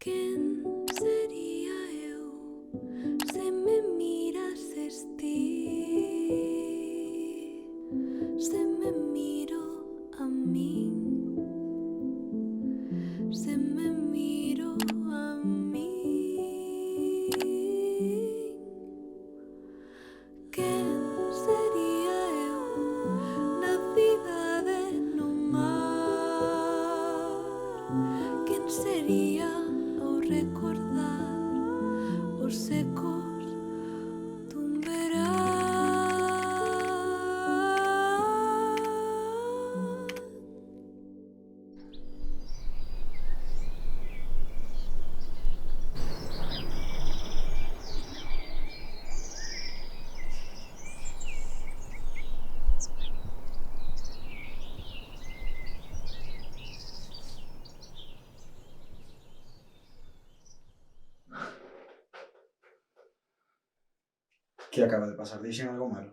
Quen sería eu se me mirases ti? Se me miro a min, se me miro a min. Quen sería eu na cidade no mar? Quen sería ao recordar os ecos dun verán? Que acaba de pasar? Dixen algo malo?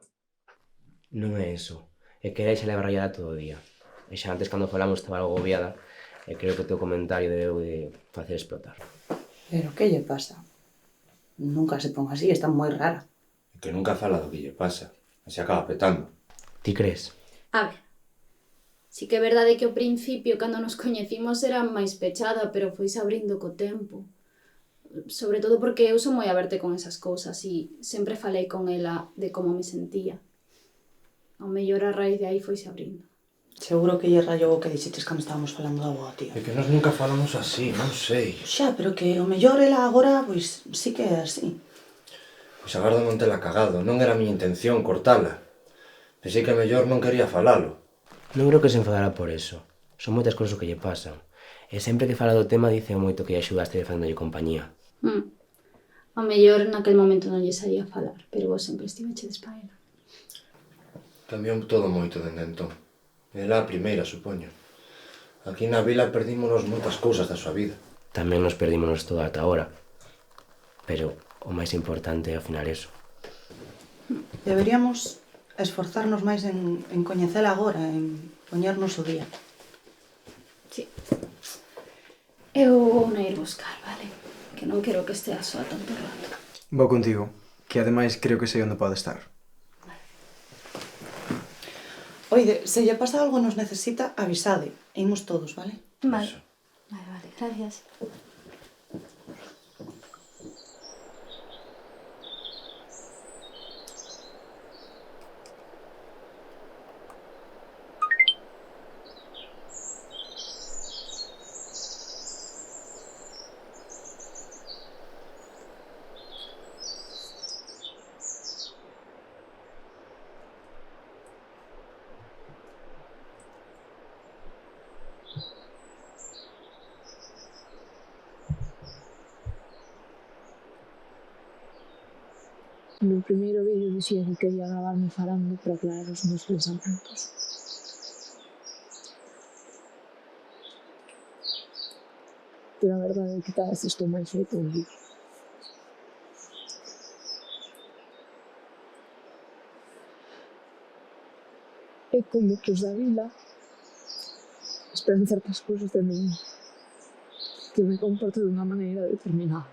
Non é eso, é que era xa barallada todo o día. E xa antes cando falamos estaba algo agobiada e creo que o teu comentario debeu de facer explotar. Pero que lle pasa? Nunca se pon así, está moi rara. É que nunca fala do que lle pasa, e se acaba petando. Ti crees? A ver, sí que é verdade que ao principio, cando nos coñecimos, era máis pechada, pero foise abrindo co tempo. Sobre todo porque eu son moi aberta con esas cousas e sempre falei con ela de como me sentía. Ao mellor a raíz de aí foise abrindo. Seguro que lle rayou o que dixetes cando estábamos falando da boa, tía. É que nós nunca falamos así, non sei. Xa, pero que o mellor ela agora, pois, sí que é así. Pois agardo non tela cagado, non era a miña intención cortala. Pensei que mellor non quería falalo. Non creo que se enfadara por eso. Son moitas cousas que lle pasan. E sempre que fala do tema dice moito que lle axudaste facéndolle compañía. Ao mellor naquel momento non lle saía falar, pero vos sempre estivechedes pa ela. Cambiou todo moito dende entón. Ela a primeira, supoño. Aquí na vila perdímonos moitas cousas da súa vida. Tamén nos perdímonos todo ata ahora. Pero o máis importante é ao final eso. Deberíamos esforzarnos máis en coñecela agora, en poñernos o día. Sí. Eu vou na ir buscar, vale? Que non quero que estea soa tanto rato. Vou contigo, que ademais creo que sei onde pode estar. Oide, se lle pasa algo nos necesita, avisade. E imos todos, vale? Vale. Eso. Vale, gracias. No primeiro vídeo dixía que quería gravarme falando para aclarar os meus pensamentos. Pero a verdade é que cada vez estou máis feito un vídeo. É como que os da vila esperan certas cousas de min, que me comporto de unha maneira determinada.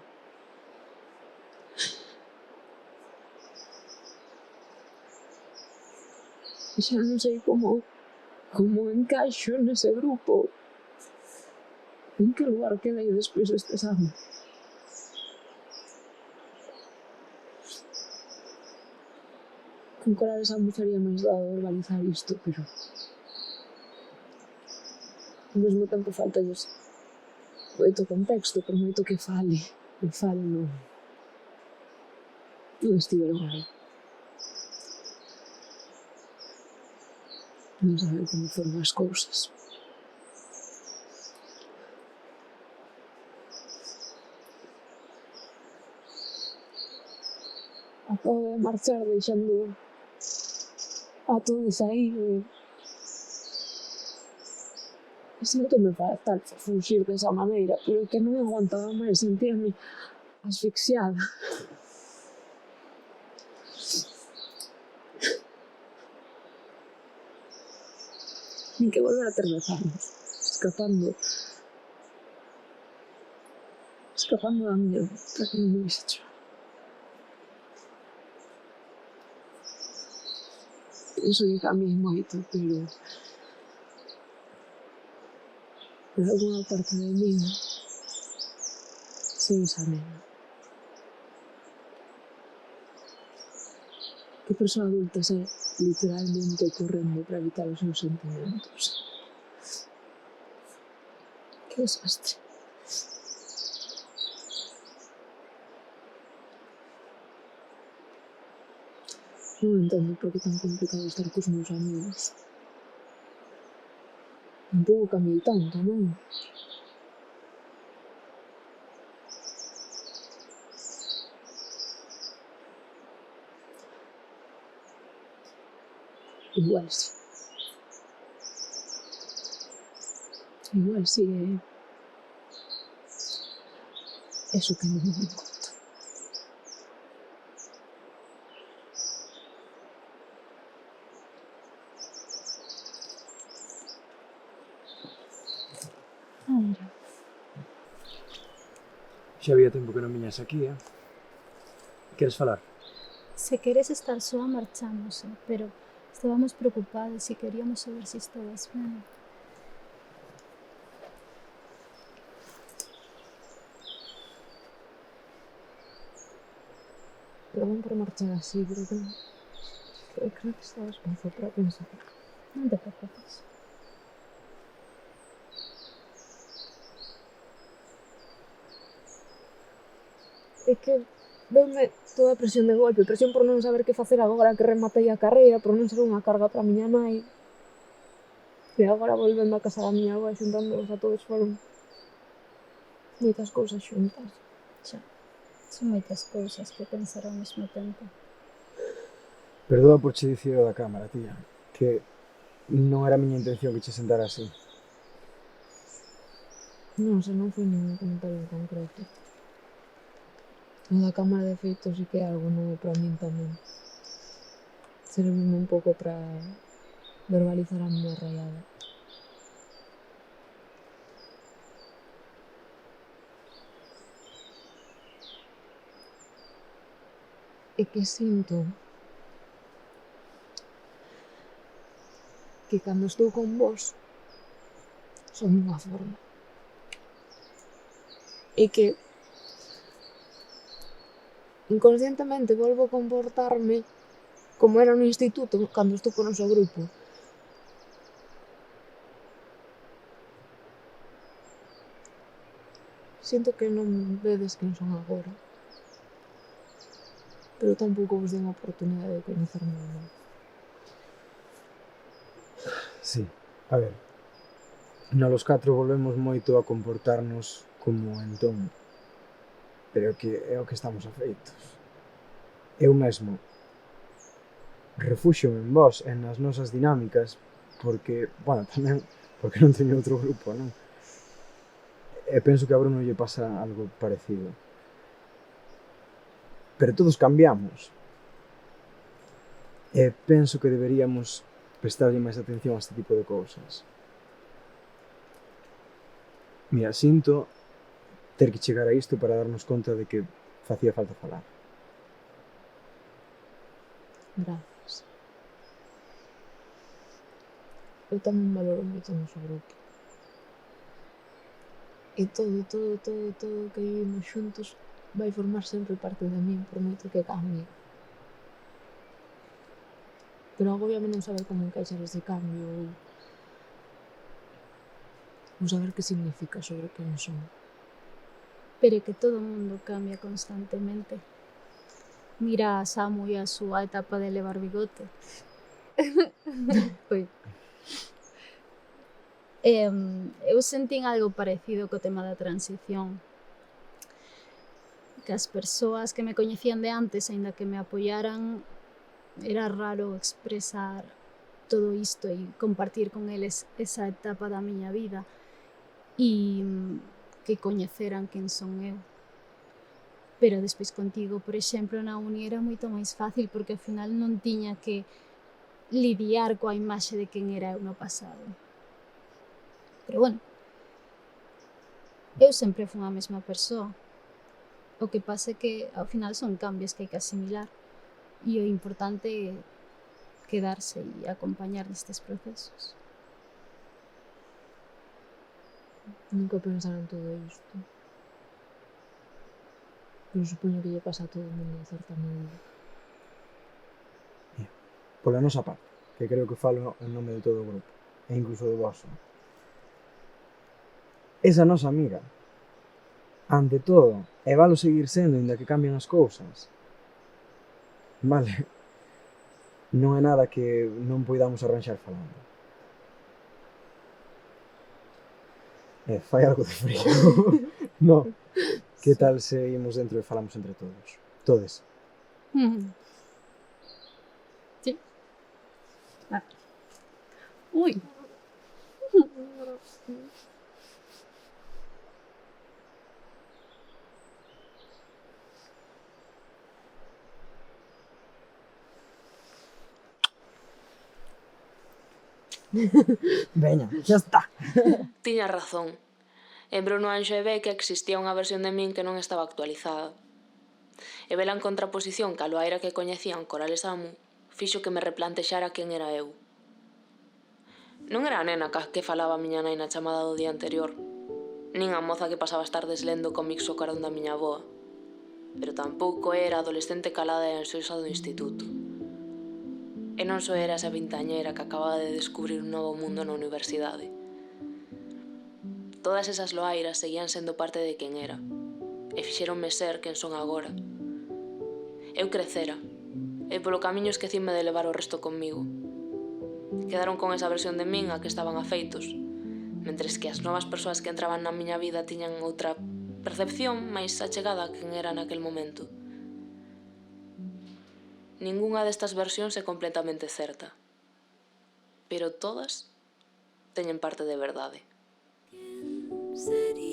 E xa non sei como encaixo nese grupo. En que lugar quedei despois destes anos? Con Coral Sambu sería máis dado organizar isto, pero ao mesmo tempo faltalles moito contexto, por moito que fale non estiveron aí. Non saben como foron as cousas. Acabo de marchar deixando a todos aí e sinto-me fatal por fuxir desa maneira, pero que non aguantaba máis, sentíame asfixiada. Nin que volver a termezarnos, escapando da miña para que non me vise chorar. Penso que cambiei moito, pero alguna parte de mí sigue esa nena. Que persoa adulta se literalmente correndo para evitar os seus sentimentos. Que desastre. Non entendo por que é tan complicado estar cos meus amigos. Tampouco cambiei tanto, non? Igual sí. Igual sí, eso que non me conta. Mira, Xa había tempo que non viñas aquí, Queres falar? se queres estar soa marchámose, pero estábamos preocupados e queríamos saber se estabas ben. Perdón por marchar así, creo que necesitaba espacio para pensar. Non te preocupes. É que veume toda a presión de golpe, presión por non saber que facer agora que rematei a carreira, por non ser unha carga para a miña nai. E agora volvendo a casa da miña avó e xuntándolos a todos foron moitas cousas xuntas. Xa, son moitas cousas que pensar ao mesmo tempo. Perdoa por che dicir o da cámara, tía. Que non era a miña intención que che sentara así. Non, se non foi ningún comentario en concreto. O da cámara de feito sí que é algo novo para min tamén. Servime un pouco para verbalizar a miña raiada. É que sinto que cando estou con vos son dunha forma. E que inconscientemente volvo a comportarme como era no instituto cando estou co noso grupo. Sinto que non vedes quen son agora. Pero tampouco vos den a oportunidade de coñecerme ou non. Sí, a ver. Nos 4 volvemos moito a comportarnos como entón. Pero que é o que estamos afeitos. Eu mesmo refuxo en vós e nas nosas dinámicas porque, bueno, tamén porque non teño outro grupo, non? E penso que a Bruno lle pasa algo parecido. Pero todos cambiamos. E penso que deberíamos prestarlle máis atención a este tipo de cousas. Mira, sinto ter que chegar a isto para darnos conta de que facía falta falar. Grazas. Eu tamén valoro moito o noso grupo. E todo que vivimos xuntos vai formar sempre parte de min, por moito que cambie. Pero agóbiame non saber como encaixar ese cambio ou saber que significa sobre quen son. Pero é que todo o mundo cambia constantemente. Mira a Samu e a súa etapa de levar bigote. Oi. Eu sentín algo parecido co tema da transición. Que as persoas que me coñecían de antes, aínda que me apoyaran, era raro expresar todo isto e compartir con eles esa etapa da miña vida e que coñeceran quen son eu. Pero despois contigo, por exemplo, na uni era moito máis fácil porque ao final non tiña que lidiar coa imaxe de quen era eu no pasado. Pero bueno, eu sempre fui a mesma persoa. O que pasa é que ao final son cambios que hai que asimilar. E o importante é quedarse e acompañar nestes procesos. Nunca pensar en todo isto. Pero supoño que lle pasa a todo o mundo en certa medida. Pola nosa parte, que creo que falo en nome de todo o grupo, e incluso do vosso. Esa nosa amiga, ante todo, e valo seguir sendo, inda que cambien as cousas. Vale? Non é nada que non poidamos arranxar falando. Fai algo de frío. No. Que tal se imos dentro e falamos entre todos? Todes. Sí. Ah. Ui. Veña, xa está. Tiña razón. En Bruno Anxo e Beca existía unha versión de min que non estaba actualizada. E vela en contraposición ca Loaira que coñecían Corales Amu fixo que me replantexara quen era eu. Non era a nena que falaba a miña nai na chamada do día anterior, nin a moza que pasaba as tardes lendo cómics ao carón da miña avoa, pero tampouco era a adolescente calada e ansiosa do instituto. E non só era esa vintañera que acababa de descubrir un novo mundo na universidade. Todas esas loairas seguían sendo parte de quen era, e fixeronme ser quen son agora. Eu crecera, e polo camiño esquecime de levar o resto conmigo. Quedaron con esa versión de min a que estaban afeitos, mentres que as novas persoas que entraban na miña vida tiñan outra percepción máis achegada a quen era naquel momento. Ningunha destas versións é completamente certa, pero todas teñen parte de verdade. Sería